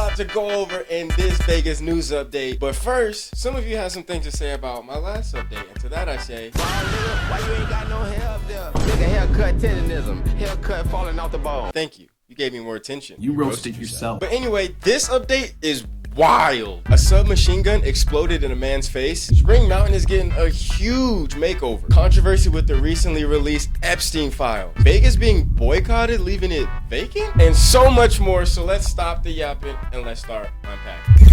lot to go over in this Vegas news update. But first, some of you have some things to say about my last update. And to that I say, why you ain't got no hair up there? Nigga, haircut tendonism. Haircut falling off the bone. thank you. You gave me more attention. You roasted yourself. But anyway, this update is wild. A submachine gun exploded in a man's face. Spring Mountain is getting a huge makeover. Controversy with the recently released Epstein files. Vegas being boycotted, leaving it vacant, and so much more. So let's stop the yapping and let's start unpacking.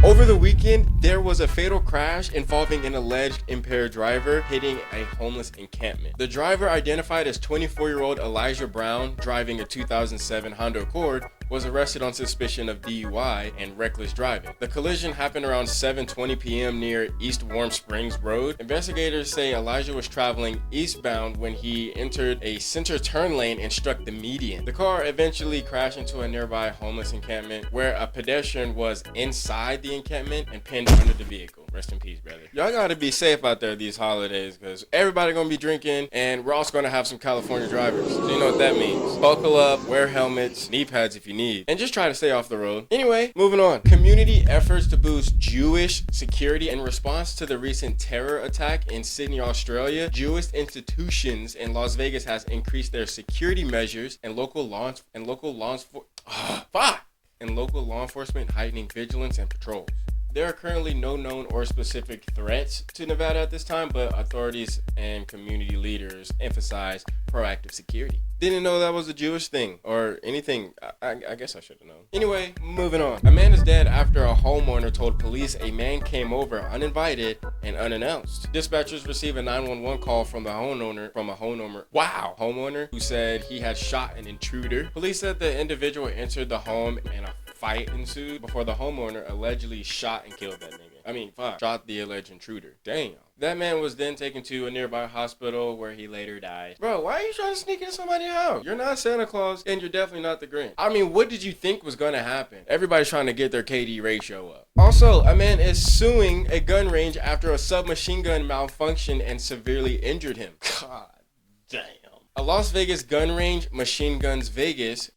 Over the weekend, there was a fatal crash involving an alleged impaired driver hitting a homeless encampment. The driver, identified as 24-year-old Elijah Brown, driving a 2007 Honda Accord, was arrested on suspicion of DUI and reckless driving. The collision happened around 7:20 p.m. near East Warm Springs Road. Investigators say Elijah was traveling eastbound when he entered a center turn lane and struck the median. The car eventually crashed into a nearby homeless encampment where a pedestrian was inside the encampment and pinned under the vehicle. Rest in peace, brother. Y'all gotta be safe out there these holidays because everybody gonna be drinking and we're also gonna have some California drivers. So you know what that means. Buckle up, wear helmets, knee pads if you need, and just try to stay off the road. Anyway, moving on. Community efforts to boost Jewish security in response to the recent terror attack in Sydney, Australia. Jewish institutions in Las Vegas has increased their security measures and local law enforcement heightening vigilance and patrols. There are currently no known or specific threats to Nevada at this time, but authorities and community leaders emphasize proactive security. Didn't know that was a Jewish thing or anything. I guess I should have known. Anyway, moving on. A man is dead after a homeowner told police a man came over uninvited and unannounced. Dispatchers received a 911 call from a homeowner who said he had shot an intruder. Police said the individual entered the home and a fight ensued before the homeowner allegedly shot and killed that nigga. Shot the alleged intruder. Damn. That man was then taken to a nearby hospital where he later died. Bro, why are you trying to sneak in somebody's house? You're not Santa Claus and you're definitely not the Grinch. I mean, what did you think was gonna happen? Everybody's trying to get their KD ratio up. Also, a man is suing a gun range after a submachine gun malfunctioned and severely injured him. God damn. A Las Vegas gun range, Machine Guns Vegas,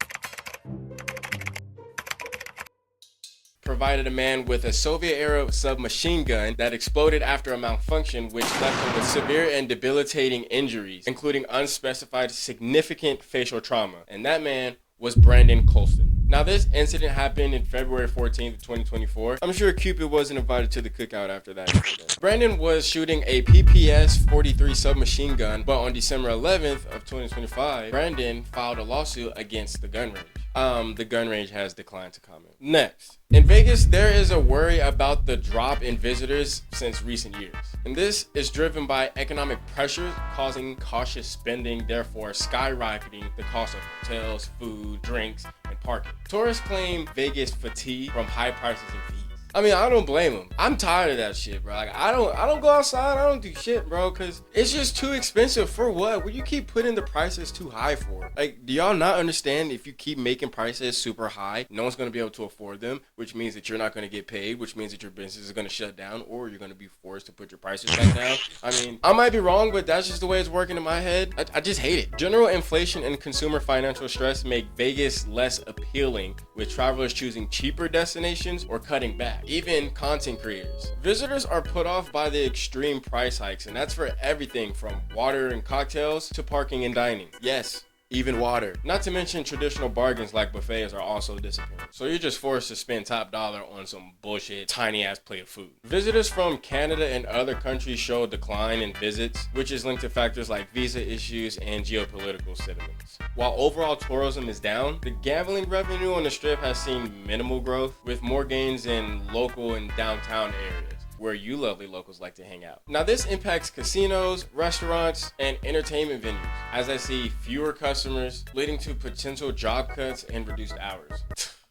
provided a man with a Soviet-era submachine gun that exploded after a malfunction, which left him with severe and debilitating injuries, including unspecified significant facial trauma. And that man was Brandon Colston. Now, this incident happened in February 14th, 2024. I'm sure Cupid wasn't invited to the cookout after that incident. Brandon was shooting a PPS-43 submachine gun, but on December 11th of 2025, Brandon filed a lawsuit against the gun range. The gun range has declined to comment. Next. In Vegas, there is a worry about the drop in visitors since recent years. And this is driven by economic pressures causing cautious spending, therefore skyrocketing the cost of hotels, food, drinks, and parking. Tourists claim Vegas fatigue from high prices and fees. I mean, I don't blame them. I'm tired of that shit, bro. Like, I don't go outside. I don't do shit, bro, because it's just too expensive. For what? What you keep putting the prices too high for? Like, do y'all not understand if you keep making prices super high, no one's going to be able to afford them, which means that you're not going to get paid, which means that your business is going to shut down, or you're going to be forced to put your prices back down. I mean, I might be wrong, but that's just the way it's working in my head. I just hate it. General inflation and consumer financial stress make Vegas less appealing, with travelers choosing cheaper destinations or cutting back. Even content creators. Visitors are put off by the extreme price hikes, and that's for everything from water and cocktails to parking and dining. Yes, even water. Not to mention traditional bargains like buffets are also disappearing. So you're just forced to spend top dollar on some bullshit, tiny ass plate of food. Visitors from Canada and other countries show a decline in visits, which is linked to factors like visa issues and geopolitical sentiments. While overall tourism is down, the gambling revenue on the Strip has seen minimal growth, with more gains in local and downtown areas, where you lovely locals like to hang out. Now, this impacts casinos, restaurants, and entertainment venues, as I see fewer customers, leading to potential job cuts and reduced hours.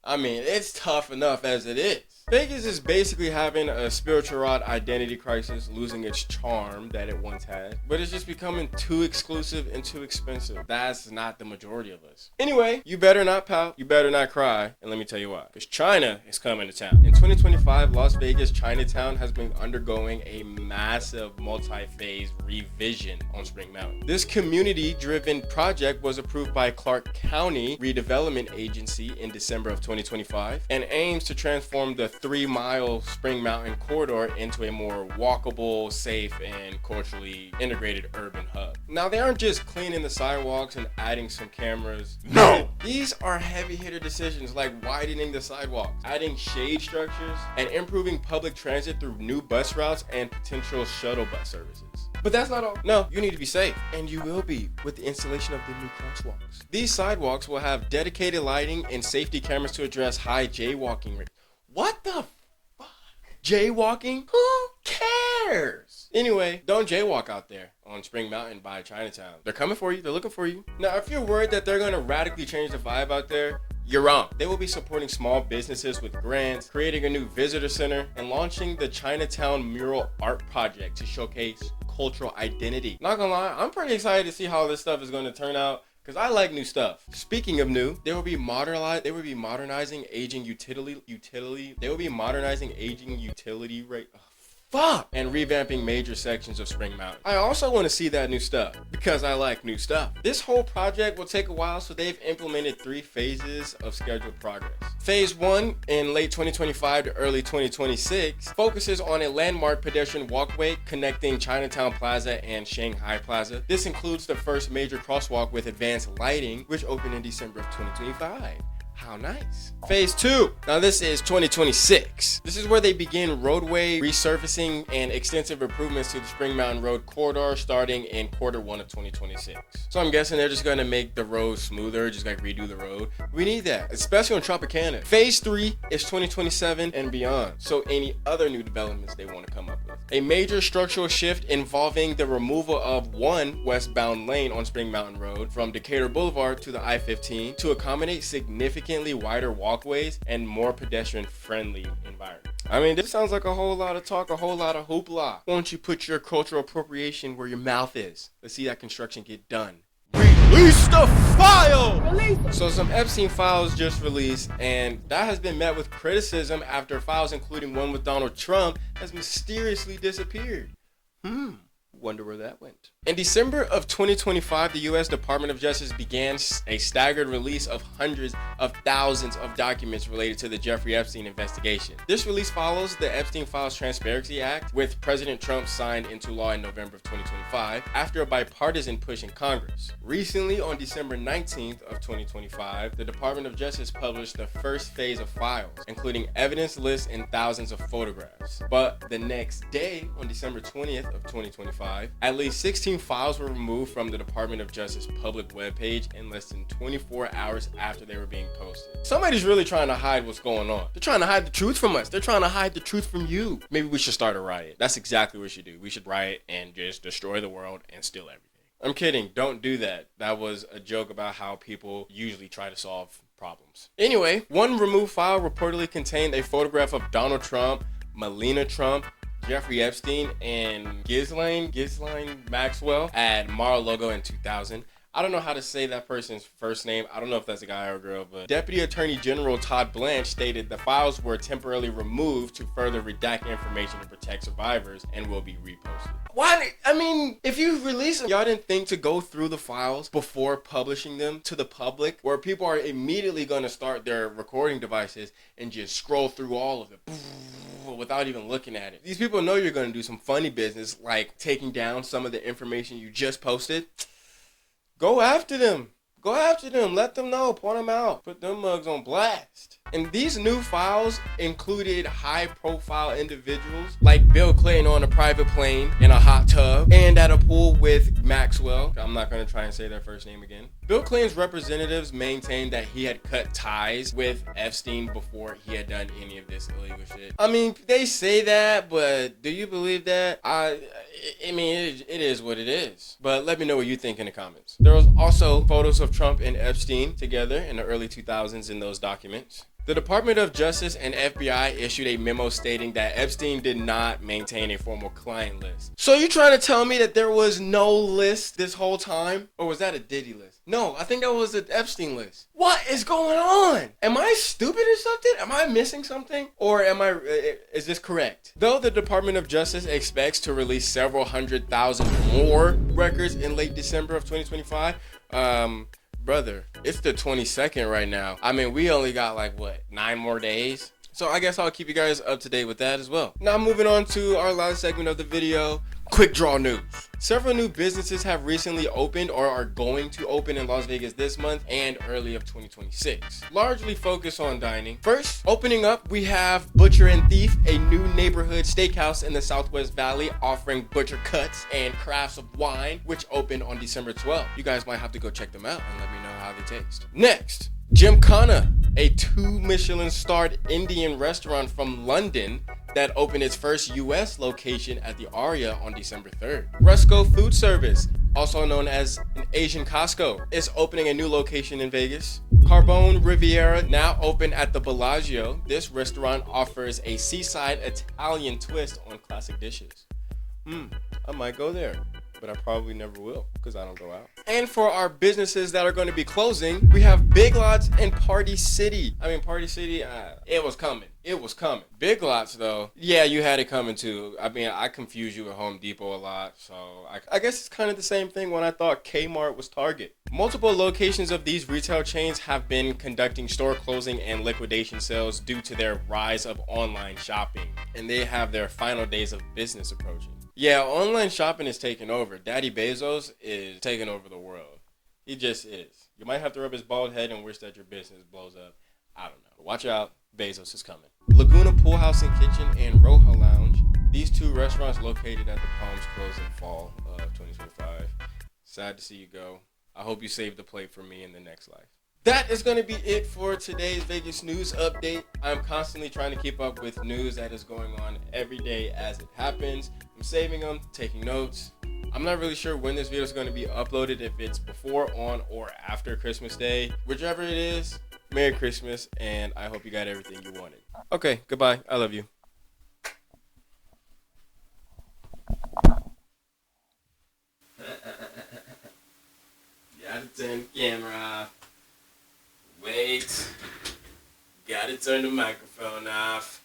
I mean, it's tough enough as it is. Vegas is basically having a spiritual identity crisis, losing its charm that it once had, but it's just becoming too exclusive and too expensive. That's not the majority of us. Anyway, you better not pout, you better not cry, and let me tell you why. Because China is coming to town. In 2025, Las Vegas Chinatown has been undergoing a massive multi-phase revision on Spring Mountain. This community-driven project was approved by Clark County Redevelopment Agency in December of 2025 and aims to transform the 3-mile Spring Mountain corridor into a more walkable, safe, and culturally integrated urban hub. Now, they aren't just cleaning the sidewalks and adding some cameras. No! These are heavy hitter decisions like widening the sidewalks, adding shade structures, and improving public transit through new bus routes and potential shuttle bus services. But that's not all. No, you need to be safe, and you will be with the installation of the new crosswalks. These sidewalks will have dedicated lighting and safety cameras to address high jaywalking rates. What the fuck? Jaywalking? Who cares? Anyway, don't jaywalk out there on Spring Mountain by Chinatown. They're coming for you. They're looking for you. Now, if you're worried that they're going to radically change the vibe out there, you're wrong. They will be supporting small businesses with grants, creating a new visitor center, and launching the Chinatown Mural Art Project to showcase cultural identity. Not gonna lie, I'm pretty excited to see how this stuff is going to turn out, because I like new stuff. Speaking of new, they will be modernizing aging utility rate. Fuck! And revamping major sections of Spring Mountain. I also want to see that new stuff because I like new stuff. This whole project will take a while, so they've implemented 3 phases of scheduled progress. Phase 1 in late 2025 to early 2026 focuses on a landmark pedestrian walkway connecting Chinatown Plaza and Shanghai Plaza. This includes the first major crosswalk with advanced lighting, which opened in December of 2025. How nice. Phase 2. Now this is 2026. This is where they begin roadway resurfacing and extensive improvements to the Spring Mountain Road corridor starting in quarter 1 of 2026. So I'm guessing they're just going to make the road smoother, just like redo the road. We need that, especially on Tropicana. Phase 3 is 2027 and beyond. So any other new developments they want to come up with. A major structural shift involving the removal of one westbound lane on Spring Mountain Road from Decatur Boulevard to the I-15 to accommodate significantly wider walkways and more pedestrian-friendly environment. I mean, this sounds like a whole lot of talk, a whole lot of hoopla. Why don't you put your cultural appropriation where your mouth is? Let's see that construction get done. Release the file! So some Epstein files just released, and that has been met with criticism after files including one with Donald Trump has mysteriously disappeared. Wonder where that went. In December of 2025, the U.S. Department of Justice began a staggered release of hundreds of thousands of documents related to the Jeffrey Epstein investigation. This release follows the Epstein Files Transparency Act, with President Trump signed into law in November of 2025 after a bipartisan push in Congress. Recently, on December 19th of 2025, the Department of Justice published the first phase of files, including evidence lists and thousands of photographs. But the next day, on December 20th of 2025, at least 16 files were removed from the Department of Justice public webpage in less than 24 hours after they were being posted. Somebody's really trying to hide what's going on. They're trying to hide the truth from us. They're trying to hide the truth from you. Maybe we should start a riot. That's exactly what we should do. We should riot and just destroy the world and steal everything. I'm kidding. Don't do that. That was a joke about how people usually try to solve problems. Anyway, one removed file reportedly contained a photograph of Donald Trump, Melania Trump, Jeffrey Epstein, and Ghislaine Maxwell at Mar-a-Lago in 2000. I don't know how to say that person's first name. I don't know if that's a guy or a girl, but Deputy Attorney General Todd Blanche stated the files were temporarily removed to further redact information to protect survivors and will be reposted. Why? I mean, if you release them, y'all didn't think to go through the files before publishing them to the public, where people are immediately going to start their recording devices and just scroll through all of it without even looking at it. These people know you're going to do some funny business, like taking down some of the information you just posted. Go after them. Go after them. Let them know. Point them out. Put them mugs on blast. And these new files included high-profile individuals like Bill Clinton on a private plane in a hot tub and at a pool with Maxwell. I'm not going to try and say their first name again. Bill Clinton's representatives maintained that he had cut ties with Epstein before he had done any of this illegal shit. I mean, they say that, but do you believe that? I mean, it is what it is. But let me know what you think in the comments. There was also photos of Trump and Epstein together in the early 2000s in those documents. The Department of Justice and FBI issued a memo stating that Epstein did not maintain a formal client list. So you trying to tell me that there was no list this whole time? Or was that a Diddy list? No, I think that was the Epstein list. What is going on? Am I stupid or something? Am I missing something? Or is this correct? Though the Department of Justice expects to release several 100,000 more records in late December of 2025, brother, it's the 22nd right now. I mean, we only got like, what, 9 more days? So I guess I'll keep you guys up to date with that as well. Now moving on to our last segment of the video, quick draw news. Several new businesses have recently opened or are going to open in Las Vegas this month and early of 2026. Largely focused on dining. First, opening up, we have Butcher and Thief, a new neighborhood steakhouse in the Southwest Valley offering butcher cuts and crafts of wine, which opened on December 12th. You guys might have to go check them out and let me know how they taste. Next, Gymkhana, a 2 Michelin-starred Indian restaurant from London that opened its first U.S. location at the Aria on December 3rd. Rusco Food Service, also known as an Asian Costco, is opening a new location in Vegas. Carbone Riviera, now open at the Bellagio. This restaurant offers a seaside Italian twist on classic dishes. I might go there, but I probably never will because I don't go out. And for our businesses that are going to be closing, we have Big Lots and Party City. I mean, Party City, it was coming. It was coming. Big Lots, though, yeah, you had it coming too. I mean, I confuse you with Home Depot a lot, so I guess it's kind of the same thing when I thought Kmart was Target. Multiple locations of these retail chains have been conducting store closing and liquidation sales due to their rise of online shopping, and they have their final days of business approaching. Yeah, online shopping is taking over. Daddy Bezos is taking over the world. He just is. You might have to rub his bald head and wish that your business blows up. I don't know. But watch out. Bezos is coming. Laguna Pool House and Kitchen and Roja Lounge. These 2 restaurants located at the Palms closed in fall of 2025. Sad to see you go. I hope you save the plate for me in the next life. That is going to be it for today's Vegas news update. I'm constantly trying to keep up with news that is going on every day as it happens. I'm saving them, taking notes. I'm not really sure when this video is going to be uploaded, if it's before, on, or after Christmas Day. Whichever it is, Merry Christmas, and I hope you got everything you wanted. Okay, goodbye. I love you. Gotta turn the camera off. Wait. Gotta turn the microphone off.